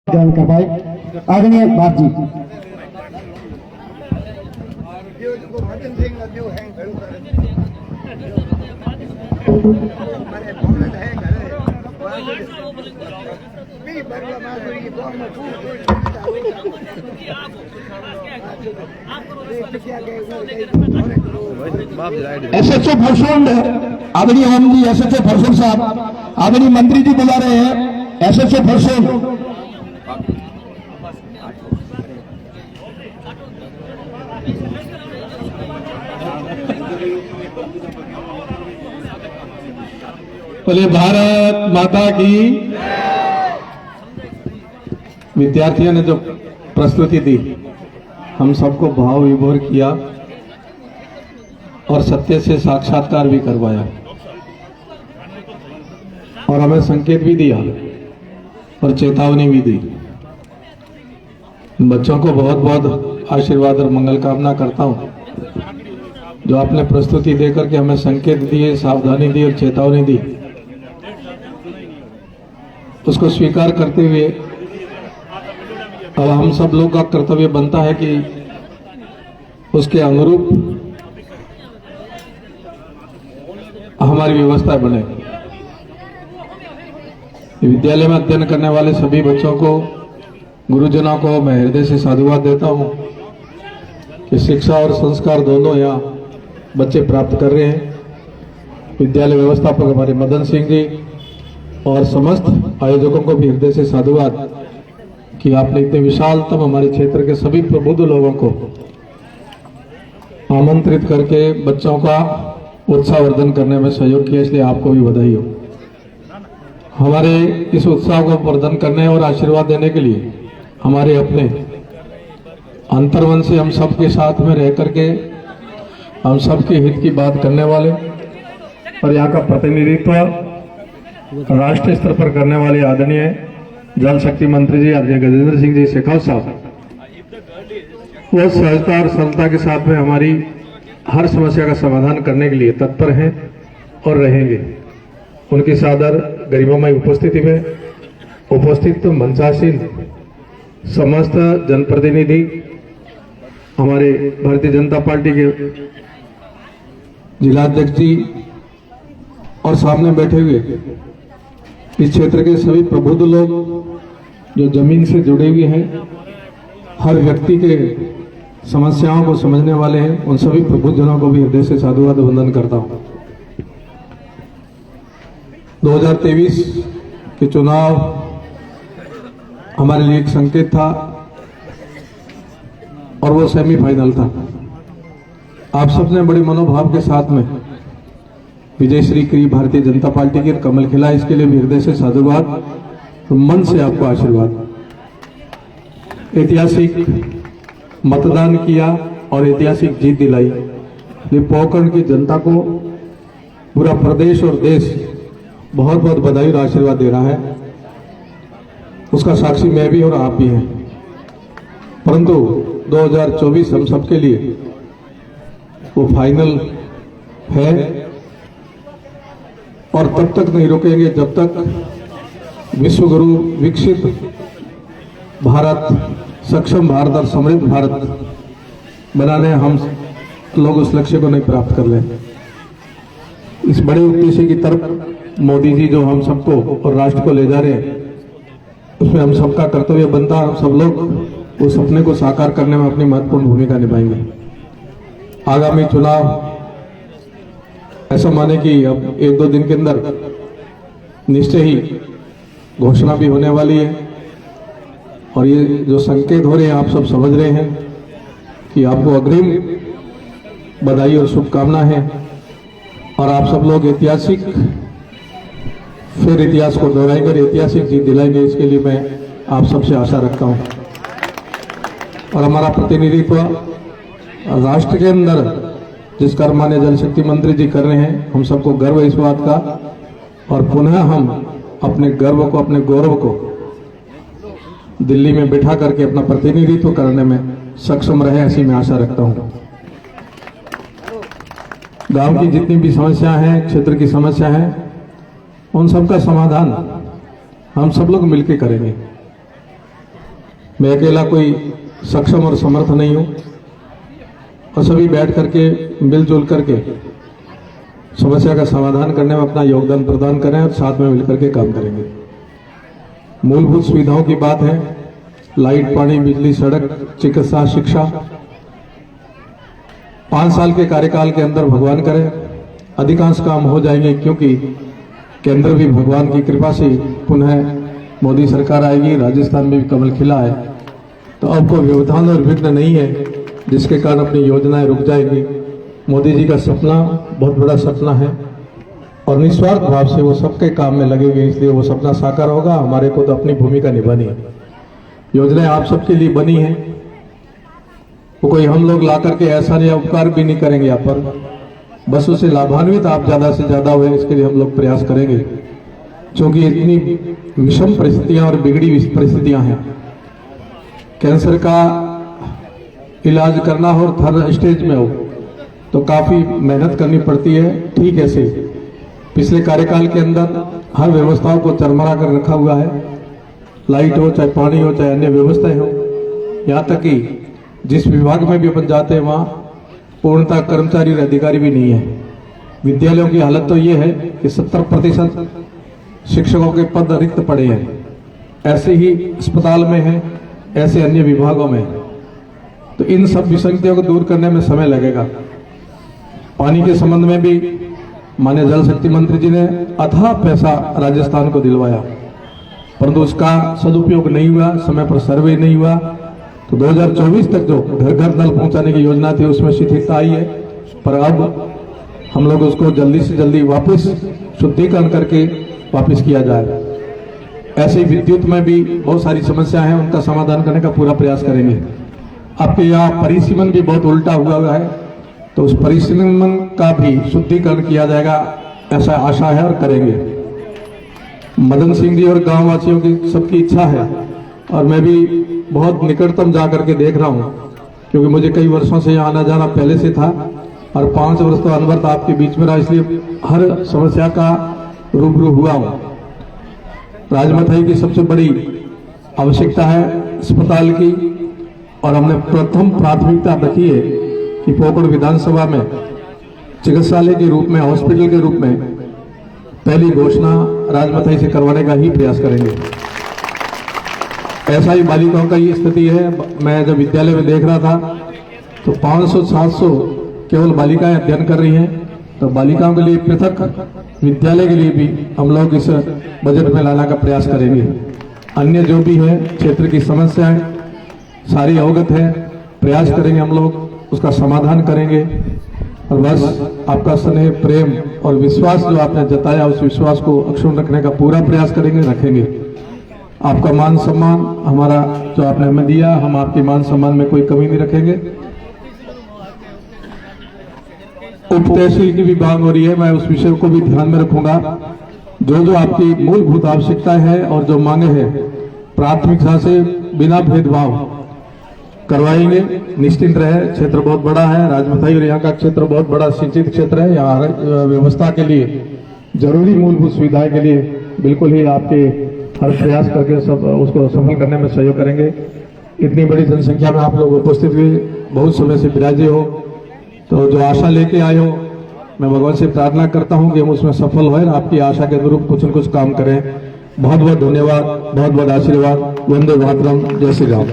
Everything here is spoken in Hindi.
ग्रहण कर पाए। आदरणीय बाप जी। एसएचओ फरसोंड आदरणीय ओम जी, एसएचओ फरसोंड साहब, आदरणीय मंत्री जी बुला रहे हैं। एसएचओ फरसोंड बोले भारत माता की। विद्यार्थियों ने जो प्रस्तुति दी हम सबको भाव विभोर किया और सत्य से साक्षात्कार भी करवाया और हमें संकेत भी दिया और चेतावनी भी दी। बच्चों को बहुत बहुत आशीर्वाद और मंगल कामना करता हूं। जो आपने प्रस्तुति देकर के हमें संकेत दिए, सावधानी दी और चेतावनी दी, उसको स्वीकार करते हुए अब हम सब लोग का कर्तव्य बनता है कि उसके अनुरूप हमारी व्यवस्था बने। विद्यालय में अध्ययन करने वाले सभी बच्चों को, गुरुजनों को मैं हृदय से साधुवाद देता हूं कि शिक्षा और संस्कार दोनों यहाँ बच्चे प्राप्त कर रहे हैं। विद्यालय व्यवस्थापक हमारे मदन सिंह जी और समस्त आयोजकों को भी हृदय से साधुवाद कि आपने इतने विशालतम हमारे क्षेत्र के सभी प्रबुद्ध लोगों को आमंत्रित करके बच्चों का उत्साहवर्धन करने में सहयोग किया, इसलिए आपको भी बधाई हो। हमारे इस उत्साह को वर्धन करने और आशीर्वाद देने के लिए हमारे अपने अंतर्मन से हम सबके साथ में रह करके हम सबके हित की बात करने वाले और यहाँ का प्रतिनिधित्व राष्ट्रीय स्तर पर करने वाले आदरणीय जल शक्ति मंत्री जी आदरणीय गजेंद्र सिंह जी शेखावत साहब, वो सहजता और सरलता के साथ में हमारी हर समस्या का समाधान करने के लिए तत्पर हैं और रहेंगे। उनकी सादर गरिमामय उपस्थिति में उपस्थित मंचासीन समस्त जनप्रतिनिधि, हमारे भारतीय जनता पार्टी के जिलाध्यक्ष जी और सामने बैठे हुए इस क्षेत्र के सभी प्रबुद्ध लोग जो जमीन से जुड़े हुए हैं, हर व्यक्ति के समस्याओं को समझने वाले हैं, उन सभी प्रबुद्धजनों को भी हृदय से साधुवाद वंदन करता हूं। 2023 के चुनाव हमारे लिए एक संकेत था और वो सेमीफाइनल था। आप सबने बड़े मनोभाव के साथ में विजय श्री की भारतीय जनता पार्टी की कमल खिला, इसके लिए भी हृदय से साधुवाद, तो मन से आपको आशीर्वाद। ऐतिहासिक मतदान किया और ऐतिहासिक जीत दिलाई। ये पोखरण की जनता को पूरा प्रदेश और देश बहुत बहुत बधाई और आशीर्वाद दे रहा है। उसका साक्षी मैं भी और आप भी हैं। परंतु 2024 हम सबके लिए वो फाइनल है और तब तक नहीं रुकेंगे जब तक विश्व गुरु विकसित भारत, सक्षम भारत और समृद्ध भारत बनाने हम लोग उस लक्ष्य को नहीं प्राप्त कर लें। इस बड़े उद्देश्य की तरफ मोदी जी जो हम सबको और राष्ट्र को ले जा रहे हैं, उसमें हम सबका कर्तव्य बनता है। हम सब लोग उस सपने को साकार करने में अपनी महत्वपूर्ण भूमिका निभाएंगे। आगामी चुनाव ऐसा माने कि अब 1-2 दिन के अंदर निश्चय ही घोषणा भी होने वाली है और ये जो संकेत हो रहे हैं आप सब समझ रहे हैं कि आपको अग्रिम बधाई और शुभकामना है और आप सब लोग ऐतिहासिक फिर इतिहास को दोहराएंगे, ऐतिहासिक जीत दिलाएंगे, इसके लिए मैं आप सबसे आशा रखता हूं। और हमारा प्रतिनिधित्व राष्ट्र के अंदर जिस कर्मान्य जल शक्ति मंत्री जी कर रहे हैं, हम सबको गर्व है इस बात का और पुनः हम अपने गर्व को, अपने गौरव को दिल्ली में बिठा करके अपना प्रतिनिधित्व करने में सक्षम रहे, ऐसी मैं आशा रखता हूं। गांव की जितनी भी समस्या हैं, क्षेत्र की समस्या है, उन सब का समाधान हम सब लोग मिलकर करेंगे। मैं अकेला कोई सक्षम और समर्थ नहीं हूं, और सभी बैठ करके मिलजुल करके समस्या का समाधान करने में अपना योगदान प्रदान करें और साथ में मिलकर के काम करेंगे। मूलभूत सुविधाओं की बात है, लाइट, पानी, बिजली, सड़क, चिकित्सा, शिक्षा। 5 साल के कार्यकाल के अंदर भगवान करे अधिकांश काम हो जाएंगे, क्योंकि केंद्र भी भगवान की कृपा से पुनः मोदी सरकार आएगी, राजस्थान में भी कमल खिला है, तो अब कोई व्यवधान और विघ्न नहीं है जिसके कारण अपनी योजनाएं रुक जाएंगी। मोदी जी का सपना बहुत बड़ा सपना है और निस्वार्थ भाव से वो सबके काम में लगे हुए, इसलिए वो सपना साकार होगा। हमारे को तो अपनी भूमिका निभानी है। योजनाएं आप सबके लिए बनी है, वो कोई हम लोग ला करके ऐसा नहीं उपकार भी नहीं करेंगे यहाँ पर, बस उसे लाभान्वित आप ज्यादा से ज्यादा हुए, इसके लिए हम लोग प्रयास करेंगे। क्योंकि इतनी विषम परिस्थितियां और बिगड़ी परिस्थितियां हैं, कैंसर का इलाज करना हो और थर्ड स्टेज में हो तो काफी मेहनत करनी पड़ती है। ठीक ऐसे पिछले कार्यकाल के अंदर हर व्यवस्थाओं को चरमरा कर रखा हुआ है, लाइट हो, चाहे पानी हो, चाहे अन्य व्यवस्थाएं हो। यहाँ तक कि जिस विभाग में भी अपन जाते हैं वहां पूर्णतः कर्मचारी और अधिकारी भी नहीं है। विद्यालयों की हालत तो ये है कि 70% शिक्षकों के पद रिक्त पड़े हैं। ऐसे ही अस्पताल में है, ऐसे अन्य विभागों में है। तो इन सब विसंगतियों को दूर करने में समय लगेगा। पानी के संबंध में भी माननीय जल शक्ति मंत्री जी ने अथाह पैसा राजस्थान को दिलवाया, परंतु उसका सदुपयोग नहीं हुआ, समय पर सर्वे नहीं हुआ। तो 2024 तक जो घर घर नल पहुंचाने की योजना थी उसमें शिथिलता आई है, पर अब हम लोग उसको जल्दी से जल्दी वापस शुद्धिकरण करके वापस किया जाए। ऐसे ही विद्युत में भी बहुत सारी समस्याएं हैं, उनका समाधान करने का पूरा प्रयास करेंगे। आपके यहाँ परिसीमन भी बहुत उल्टा हुआ है, तो उस परिसीमन का भी शुद्धिकरण किया जाएगा, ऐसा आशा है और करेंगे। मदन सिंह जी और गांव वासियों की सबकी इच्छा है और मैं भी बहुत निकटतम जा करके देख रहा हूं, क्योंकि मुझे कई वर्षों से यहाँ आना जाना पहले से था और 5 वर्ष तो अनवरत आपके बीच में रहा, इसलिए हर समस्या का रूबरू हुआ हूं। राजमथाई की सबसे बड़ी आवश्यकता है अस्पताल की, और हमने प्रथम प्राथमिकता रखी है कि पोकड़ विधानसभा में चिकित्सालय के रूप में, हॉस्पिटल के रूप में पहली घोषणा राजमथाई से करवाने का ही प्रयास करेंगे। ऐसा ही बालिकाओं का ये स्थिति है। मैं जब विद्यालय में देख रहा था तो 500-700 केवल बालिकाएं अध्ययन कर रही हैं, तो बालिकाओं के लिए पृथक विद्यालय के लिए भी हम लोग इस बजट में लाने का प्रयास करेंगे। अन्य जो भी है क्षेत्र की समस्याएं सारी अवगत है, प्रयास करेंगे हम लोग, उसका समाधान करेंगे। और बस आपका स्नेह, प्रेम और विश्वास जो आपने जताया, उस विश्वास को अक्षुण्ण रखने का पूरा प्रयास करेंगे, रखेंगे। आपका मान सम्मान हमारा जो आपने हमें दिया, हम आपके मान सम्मान में कोई कमी नहीं रखेंगे। उप तहसील की भी मांग हो रही है, मैं उस विषय को भी ध्यान में रखूंगा। जो आपकी मूलभूत आवश्यकता है और जो मांगे हैं प्राथमिकता से बिना भेदभाव करवाएंगे, निश्चिंत रहे। क्षेत्र बहुत बड़ा है राजमथाई, और यहाँ का क्षेत्र बहुत बड़ा सिंचित क्षेत्र है। यहाँ व्यवस्था के लिए, जरूरी मूलभूत सुविधाएं के लिए बिल्कुल ही आपके हर प्रयास करके सब उसको सफल करने में सहयोग करेंगे। इतनी बड़ी जनसंख्या में आप लोग उपस्थित हुए, बहुत समय से विराजे हो, तो जो आशा लेके आए हो, मैं भगवान से प्रार्थना करता हूं कि हम उसमें सफल हों, आपकी आशा के अनुरूप कुछ न कुछ काम करें। बहुत बहुत धन्यवाद, बहुत बहुत आशीर्वाद। वंदे मातरम, जय श्री राम।